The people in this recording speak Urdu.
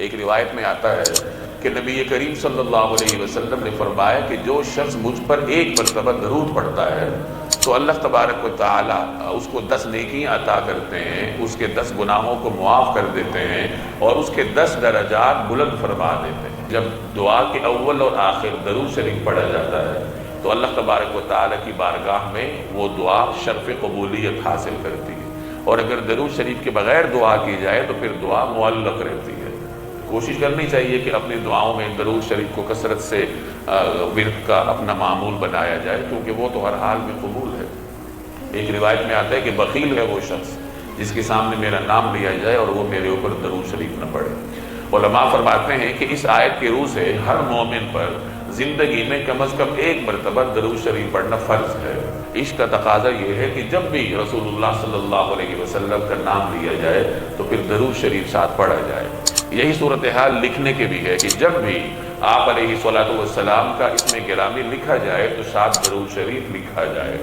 ایک روایت میں آتا ہے کہ نبی کریم صلی اللہ علیہ وسلم نے فرمایا کہ جو شخص مجھ پر ایک مرتبہ درود پڑھتا ہے تو اللہ تبارک و تعالی اس کو 10 نیکیاں عطا کرتے ہیں، اس کے 10 گناہوں کو معاف کر دیتے ہیں اور اس کے 10 درجات بلند فرما دیتے ہیں۔ جب دعا کے اول اور آخر درود شریف پڑھا جاتا ہے تو اللہ تبارک و تعالی کی بارگاہ میں وہ دعا شرف قبولیت حاصل کرتی ہے، اور اگر درود شریف کے بغیر دعا کی جائے تو پھر دعا معلق رہتی ہے۔ کوشش کرنی چاہیے کہ اپنی دعاؤں میں درود شریف کو کثرت سے ورد کا اپنا معمول بنایا جائے، کیونکہ وہ تو ہر حال میں قبول ہے۔ ایک روایت میں آتا ہے کہ بخیل ہے وہ شخص جس کے سامنے میرا نام لیا جائے اور وہ میرے اوپر درود شریف نہ پڑھے۔ علماء فرماتے ہیں کہ اس آیت کی روح سے ہر مومن پر زندگی میں کم از کم ایک مرتبہ درود شریف پڑھنا فرض ہے۔ عشق کا تقاضا یہ ہے کہ جب بھی رسول اللہ صلی اللہ علیہ وسلم کا نام لیا جائے تو پھر درود شریف ساتھ پڑھا جائے۔ یہی صورتحال لکھنے کے بھی ہے کہ جب بھی آپ علیہ الصلوۃ والسلام کا اسم گرامی لکھا جائے تو ساتھ درود شریف لکھا جائے۔